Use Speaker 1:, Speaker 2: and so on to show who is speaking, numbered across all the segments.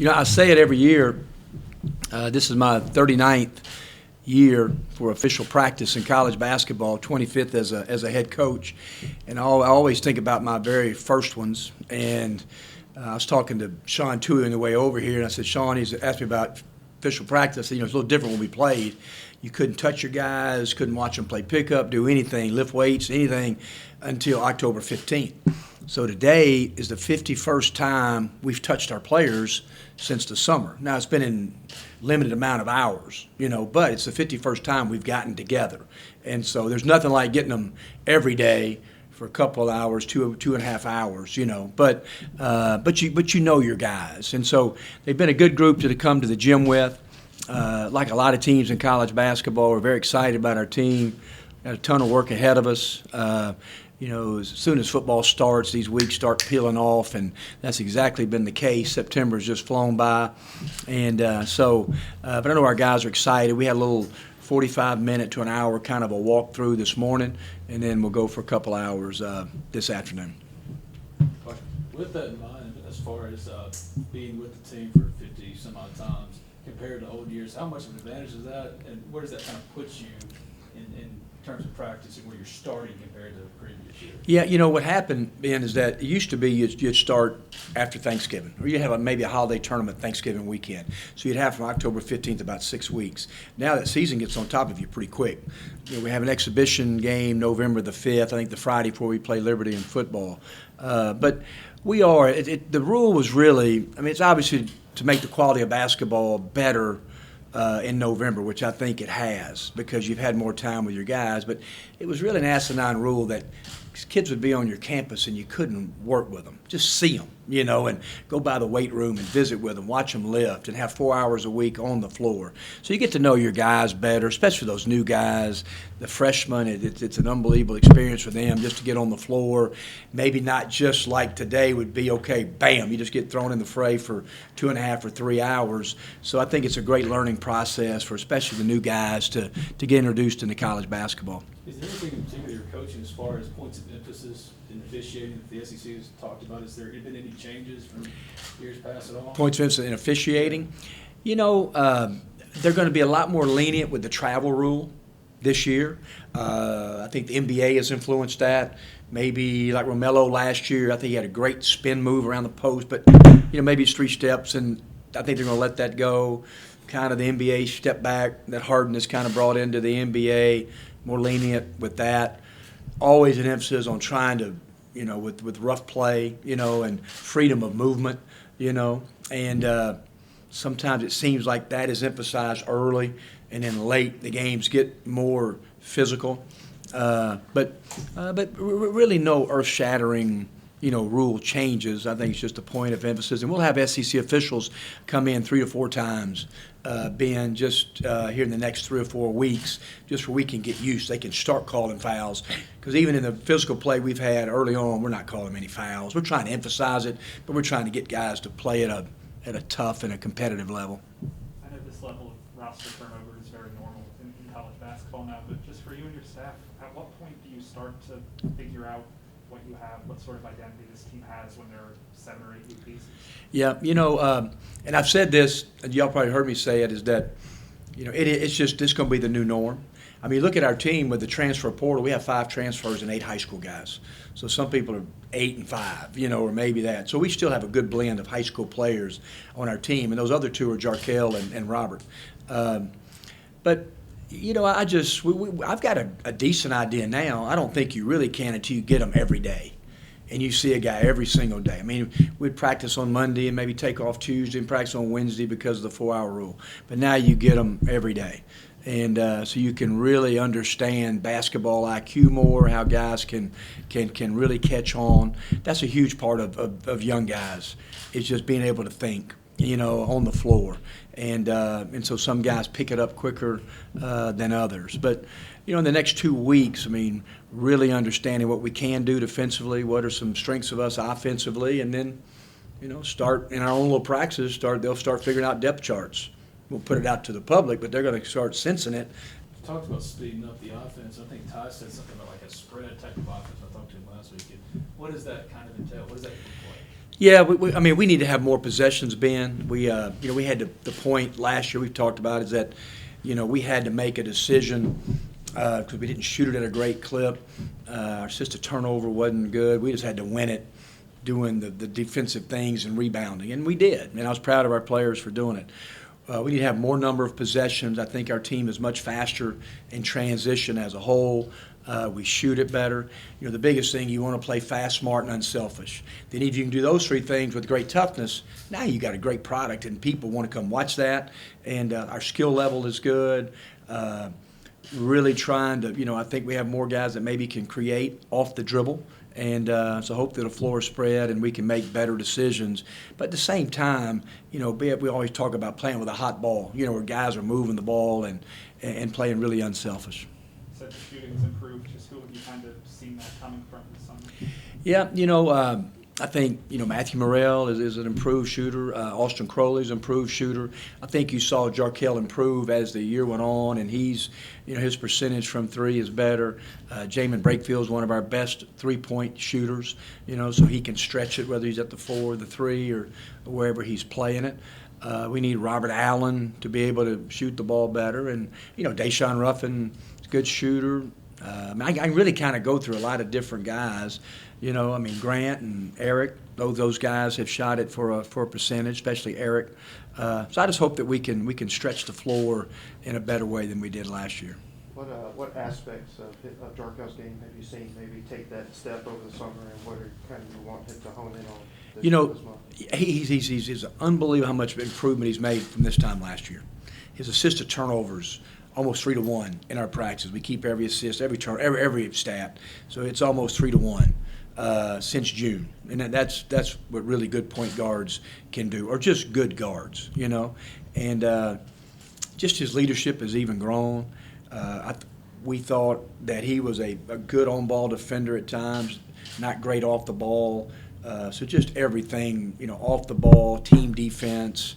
Speaker 1: I say it every year. This is my 39th year for official practice in college basketball, 25th as a head coach. And I always think about my very first ones. And I was talking to Sean Tui on the way over here, and I said, Sean, he's asked me about official practice. It's a little different when we played. You couldn't touch your guys, couldn't watch them play pickup, do anything, lift weights, anything until October 15th. So today is the 51st time we've touched our players since the summer. Now, it's been in limited amount of hours, but it's the 51st time we've gotten together. And so there's nothing like getting them every day for a couple of hours, two and a half hours, But you know your guys. And so they've been a good group to come to the gym with. Like a lot of teams in college basketball, we're very excited about our team. Got a ton of work ahead of us. As soon as football starts, these weeks start peeling off, and that's exactly been the case. September's just flown by, and but I know our guys are excited. We had a little 45-minute to an hour kind of a walkthrough this morning, and then we'll go for a couple hours this afternoon.
Speaker 2: With that in mind, as far as being with the team for 50 some odd times compared to old years, how much of an advantage is that, and where does that kind of put you in terms of practice and where you're starting compared to the previous year?
Speaker 1: Yeah, what happened, Ben, is that it used to be you'd start after Thanksgiving, or you'd have maybe a holiday tournament Thanksgiving weekend. So you'd have from October 15th about 6 weeks. Now that season gets on top of you pretty quick. We have an exhibition game November the 5th, I think the Friday before we play Liberty in football. But we are, the rule was really, it's obviously to make the quality of basketball better in November, which I think it has, because you've had more time with your guys. But it was really an asinine rule that kids would be on your campus and you couldn't work with them. Just see them, and go by the weight room and visit with them, watch them lift, and have 4 hours a week on the floor. So you get to know your guys better, especially those new guys, the freshmen. It's an unbelievable experience for them just to get on the floor. Maybe not just like today would be, okay, bam, you just get thrown in the fray for 2.5 or 3 hours. So I think it's a great learning process for especially the new guys to get introduced into college basketball.
Speaker 2: Is there anything in particular you're coaching as far as points of emphasis in officiating that the SEC has talked about? Has there been any changes from years past at all?
Speaker 1: Points of emphasis in officiating? They're going to be a lot more lenient with the travel rule this year. I think the NBA has influenced that. Maybe like Romello last year, I think he had a great spin move around the post, but maybe it's 3 steps, and I think they're going to let that go. Kind of the NBA step back that Harden has kind of brought into the NBA, more lenient with that. Always an emphasis on trying to, with rough play, and freedom of movement, and sometimes it seems like that is emphasized early, and then late the games get more physical. But really no earth-shattering, rule changes. I think it's just a point of emphasis. And we'll have SEC officials come in 3 to 4 times, Ben, just here in the next 3 or 4 weeks, just where we can get used. They can start calling fouls. Because even in the physical play we've had early on, we're not calling many fouls. We're trying to emphasize it, but we're trying to get guys to play at a tough and a competitive level.
Speaker 3: I know this level of roster turnover is very normal in college basketball now, but just for you and your staff, at what point do you start to figure out what you have, what sort of identity this team has when there are 7 or 8 new pieces?
Speaker 1: Yeah, and I've said this, and y'all probably heard me say it, is that, it's just this going to be the new norm. Look at our team with the transfer portal. We have 5 transfers and 8 high school guys. So some people are 8 and 5, or maybe that. So we still have a good blend of high school players on our team, and those other 2 are Jarkel and Robert. But I've got a decent idea now. I don't think you really can until you get them every day, and you see a guy every single day. We'd practice on Monday and maybe take off Tuesday and practice on Wednesday because of the 4-hour rule. But now you get them every day. And so you can really understand basketball IQ more, how guys can really catch on. That's a huge part of young guys, is just being able to think, on the floor. And so some guys pick it up quicker than others. But, in the next 2 weeks, really understanding what we can do defensively, what are some strengths of us offensively, and then, start in our own little practices, they'll start figuring out depth charts. We'll put it out to the public, but they're going to start sensing it.
Speaker 2: You talked about speeding up the offense. I think Ty said something about like a spread type of offense. I talked to him last week. What does that kind of entail? What does that look like?
Speaker 1: Yeah, I mean, we need to have more possessions, Ben. We had the point last year we've talked about is that, we had to make a decision because we didn't shoot it at a great clip. Our assisted turnover wasn't good. We just had to win it doing the defensive things and rebounding, and we did. And I was proud of our players for doing it. We need to have more number of possessions. I think our team is much faster in transition as a whole. We shoot it better. The biggest thing, you want to play fast, smart, and unselfish. Then if you can do those three things with great toughness, now you got a great product, and people want to come watch that. And our skill level is good. Really trying to, I think we have more guys that maybe can create off the dribble. And so hope that the floor is spread and we can make better decisions. But at the same time, we always talk about playing with a hot ball, where guys are moving the ball and playing really unselfish.
Speaker 3: Said the shooting's improved. Just who have you kind of seen that coming from this summer?
Speaker 1: Yeah, I think, Matthew Morrell is an improved shooter. Austin Crowley's an improved shooter. I think you saw Jarkel improve as the year went on, and he's, his percentage from three is better. Jamin Breakfield's one of our best three-point shooters, so he can stretch it whether he's at the 4 or the 3 or wherever he's playing it. We need Robert Allen to be able to shoot the ball better. And, Deshaun Ruffin is a good shooter. I really kind of go through a lot of different guys. Grant and Eric, those guys have shot it for a percentage, especially Eric. So I just hope that we can stretch the floor in a better way than we did last year.
Speaker 4: What aspects of Jarkel's game have you seen maybe take that step over the summer, and what are kind of you want him to hone in on this month?
Speaker 1: He's unbelievable how much improvement he's made from this time last year. His assisted turnovers almost 3 to 1 in our practice. We keep every assist, every turn, every stat, so it's almost 3 to 1. Since June, and that's what really good point guards can do, or just good guards, and just his leadership has even grown. We thought that he was a good on-ball defender at times, not great off the ball. So just everything, off the ball, team defense.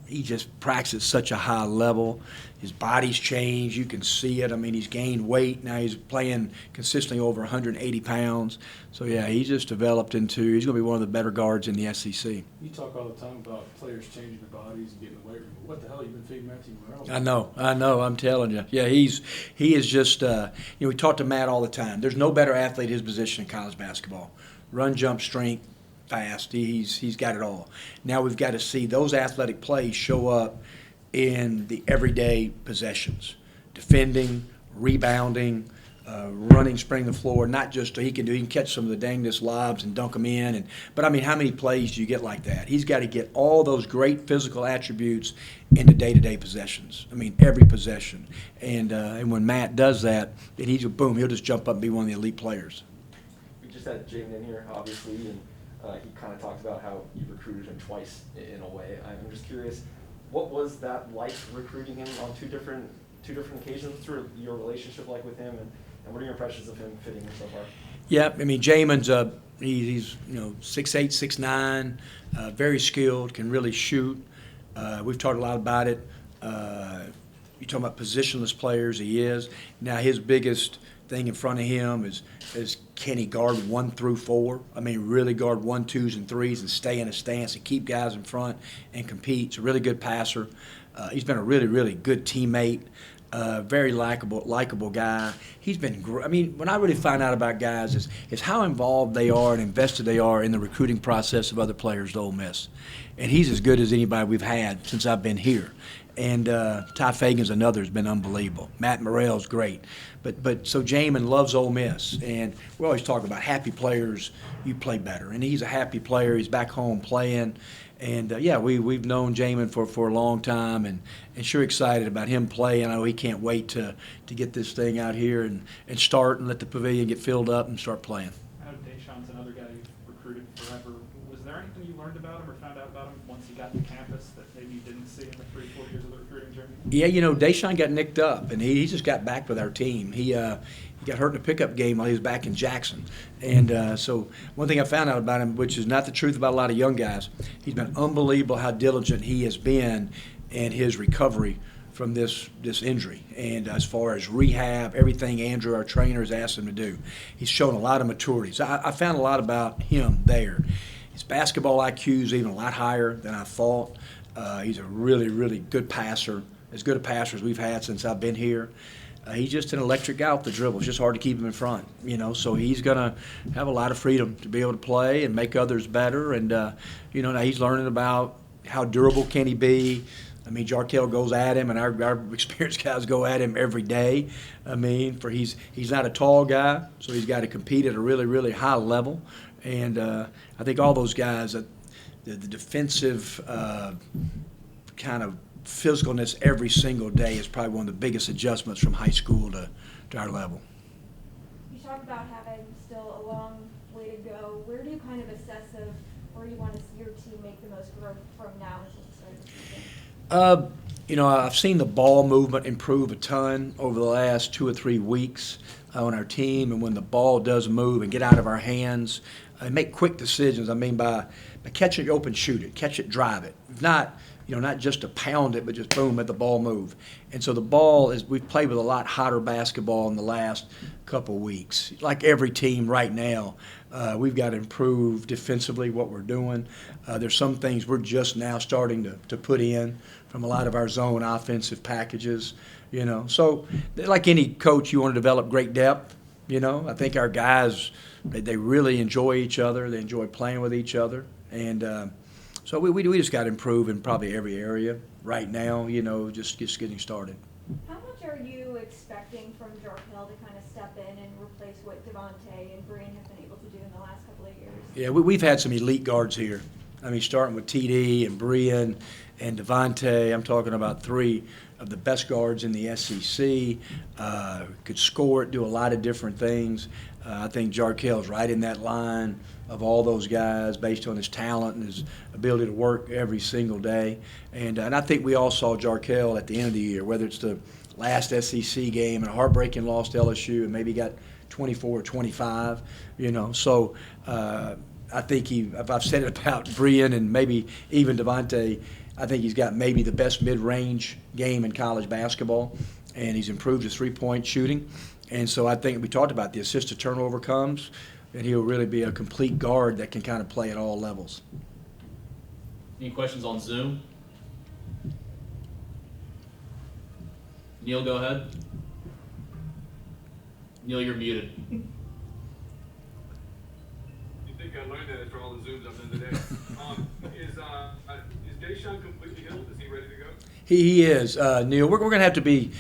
Speaker 1: He just practices such a high level. His body's changed. You can see it. He's gained weight. Now he's playing consistently over 180 pounds. So, yeah, he's just developed he's going to be one of the better guards in the SEC.
Speaker 2: You talk all the time about players changing their bodies and getting away from it. What the hell have you been feeding Matthew Morrell?
Speaker 1: I know. I'm telling you. Yeah, he is just, we talk to Matt all the time. There's no better athlete in his position in college basketball. Run, jump, strength. Fast. He's got it all. Now we've got to see those athletic plays show up in the everyday possessions, defending, rebounding, running, sprinting the floor. Not just he can catch some of the dangest lobs and dunk them in. But how many plays do you get like that? He's got to get all those great physical attributes into day-to-day possessions. Every possession. And when Matt does that, then he'll just jump up and be one of the elite players.
Speaker 5: We just had Jamin in here, obviously, and he kind of talked about how you recruited him twice in a way. I'm just curious, what was that like recruiting him on two different occasions? What's your relationship like with him, and what are your impressions of him fitting in so far?
Speaker 1: Yeah, Jamin's he's 6'8", 6'9", very skilled, can really shoot. We've talked a lot about it. You're talking about positionless players. He is. Now his biggest thing in front of him is can he guard 1 through 4? Really guard 1, 2s, and 3s and stay in a stance and keep guys in front and compete. He's a really good passer. He's been a really, really good teammate. Very likable guy. He's been great. When I really find out about guys is how involved they are and invested they are in the recruiting process of other players to Ole Miss. And he's as good as anybody we've had since I've been here. And Ty Fagan's another has been unbelievable. Matt Morrell's great. But so Jamin loves Ole Miss. And we always talk about happy players, you play better. And he's a happy player. He's back home playing. And, we've known Jamin for a long time and sure excited about him playing. I know he can't wait to get this thing out here and start and let the pavilion get filled up and start playing.
Speaker 3: I know Deshaun's another guy you've recruited forever. Was there anything you learned about him or found out about him once he got to campus that maybe you didn't see in the 3-4 years of the recruiting journey?
Speaker 1: Yeah, Deshaun got nicked up, and he just got back with our team. He got hurt in a pickup game while he was back in Jackson. And so one thing I found out about him, which is not the truth about a lot of young guys, he's been unbelievable how diligent he has been in his recovery from this injury. And as far as rehab, everything Andrew, our trainer, has asked him to do. He's shown a lot of maturity. So I found a lot about him there. his basketball IQ is even a lot higher than I thought. He's a really, really good passer, as good a passer as we've had since I've been here. He's just an electric guy off the dribble. It's just hard to keep him in front, so he's going to have a lot of freedom to be able to play and make others better. And, now he's learning about how durable can he be. I mean, Jarkel goes at him, and our experienced guys go at him every day. I mean, he's not a tall guy, so he's got to compete at a really, really high level. And I think all those guys, the defensive kind of physicalness every single day is probably one of the biggest adjustments from high school to our level.
Speaker 6: You talk about having still a long way to go. Where do you kind of assess of where you want to see your team make the most growth from now until the start of the season?
Speaker 1: I've seen the ball movement improve a ton over the last 2 or 3 weeks on our team, and when the ball does move and get out of our hands, make quick decisions. I mean, by catch it open, shoot it, catch it, drive it. Not just to pound it, but just boom, let the ball move. And so the ball we've played with a lot hotter basketball in the last couple weeks. Like every team right now, we've got to improve defensively what we're doing. There's some things we're just now starting to put in from a lot of our zone offensive packages, So like any coach, you want to develop great depth, I think our guys, they really enjoy each other. They enjoy playing with each other. And so we just got to improve in probably every area right now, just getting started.
Speaker 6: How much are you expecting from Jarkel to kind of step in and replace what Devontae and Brian have been able to do in the last couple of years?
Speaker 1: Yeah, we've had some elite guards here. I mean, starting with TD and Brian and Devontae, I'm talking about 3 of the best guards in the SEC. Could score it, do a lot of different things. I think Jarkel's right in that line of all those guys based on his talent and his ability to work every single day. And I think we all saw Jarkel at the end of the year, whether it's the last SEC game and a heartbreaking loss to LSU and maybe got 24 or 25, So I think I've said it about Brian and maybe even Devontae, I think he's got maybe the best mid-range game in college basketball, and he's improved his three-point shooting. And so I think we talked about the assist to turnover comes, and he'll really be a complete guard that can kind of play at all levels.
Speaker 2: Any questions on Zoom? Neil, go ahead. Neil, you're muted.
Speaker 7: You think I learned that after all the Zooms I've done today? Is Deshaun completely healed? Is he ready to go?
Speaker 1: He is, Neil. We're going to have to be,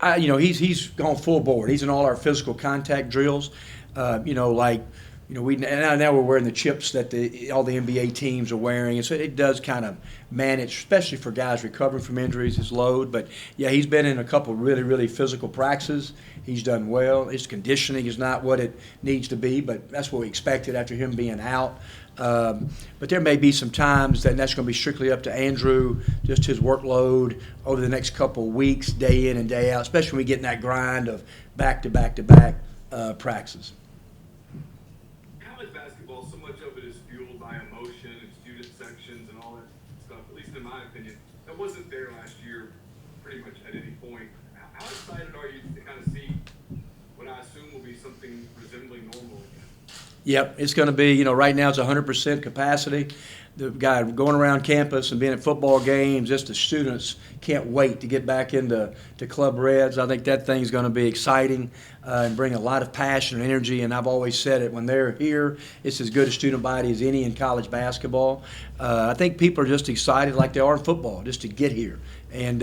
Speaker 1: he's gone full board. He's in all our physical contact drills. Now we're wearing the chips that all the NBA teams are wearing, and so it does kind of manage, especially for guys recovering from injuries, his load. But yeah, he's been in a couple really, really physical practices. He's done well. His conditioning is not what it needs to be, but that's what we expected after him being out. But there may be some times that's going to be strictly up to Andrew, just his workload over the next couple of weeks, day in and day out, especially when we get in that grind of back-to-back-to-back practices.
Speaker 7: College basketball, so much of it is fueled by emotion and student sections and all that stuff, at least in my opinion. That wasn't there last year pretty much at any point. How excited are you to kind of see what I assume will be something resembling normal again?
Speaker 1: Yep, it's going to be, right now it's 100% capacity. The guy going around campus and being at football games, just the students can't wait to get back into Club Reds. I think that thing's going to be exciting and bring a lot of passion and energy. And I've always said it, when they're here, it's as good a student body as any in college basketball. I think people are just excited like they are in football, just to get here. And,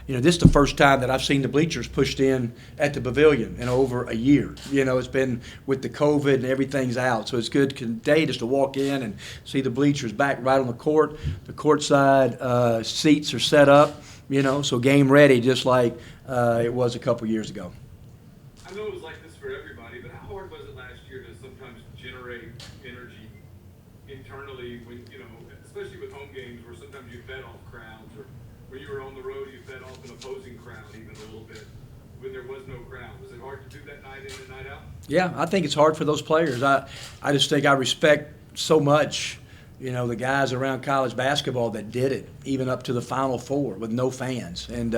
Speaker 1: this is the first time that I've seen the bleachers pushed in at the pavilion in over a year. It's been with the COVID and everything's out. So it's good today just to walk in and see the bleachers back right on the court. The courtside seats are set up, so game ready just like it was a couple years ago.
Speaker 7: I know it was like this for everybody, but how hard was it last year to sometimes generate energy internally when, especially with home games where sometimes you fed off crowds, or when you were on the road you fed off an opposing crowd even a little bit when there was no crowd? Was it hard to do that night in and night out?
Speaker 1: Yeah, I think it's hard for those players. I just think I respect so much, the guys around college basketball that did it, even up to the Final Four with no fans. And,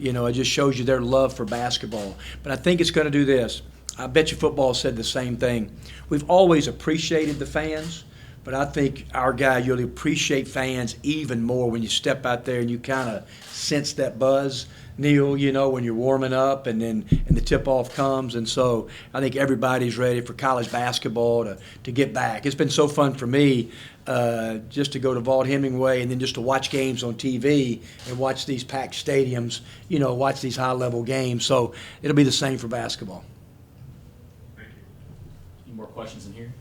Speaker 1: it just shows you their love for basketball. But I think it's going to do this. I bet you football said the same thing. We've always appreciated the fans, but but I think our guy, you'll appreciate fans even more when you step out there and you kind of sense that buzz, Neil, when you're warming up and the tip-off comes. And so I think everybody's ready for college basketball to get back. It's been so fun for me just to go to Vaught Hemingway and then just to watch games on TV and watch these packed stadiums, watch these high-level games. So it'll be the same for basketball.
Speaker 7: Thank you.
Speaker 2: Any more questions in here?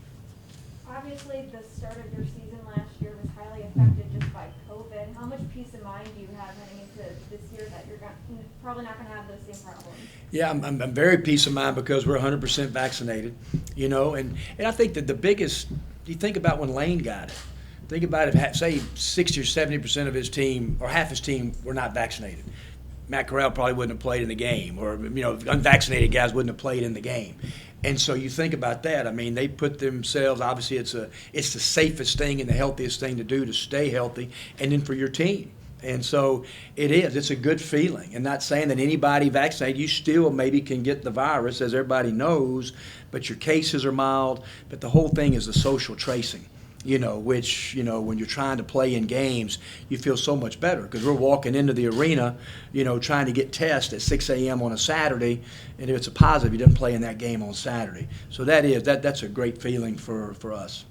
Speaker 6: Obviously, the start of your season last year was highly affected just by COVID. How much peace of mind do you have heading into this year that you're probably not going to have those same problems? Yeah,
Speaker 1: I'm very peace of mind because we're 100% vaccinated, and I think that the biggest, you think about when Lane got it. Think about it, say 60 or 70% of his team or half his team were not vaccinated. Matt Corral probably wouldn't have played in the game, or unvaccinated guys wouldn't have played in the game. And so you think about that. I mean, they put themselves. Obviously, it's the safest thing and the healthiest thing to do to stay healthy, and then for your team. And so it is. It's a good feeling. And not saying that anybody vaccinated, you still maybe can get the virus, as everybody knows, but your cases are mild. But the whole thing is the social tracing. Which, when you're trying to play in games, you feel so much better because we're walking into the arena, trying to get tests at 6 a.m. on a Saturday, and if it's a positive, you didn't play in that game on Saturday. So that's a great feeling for us.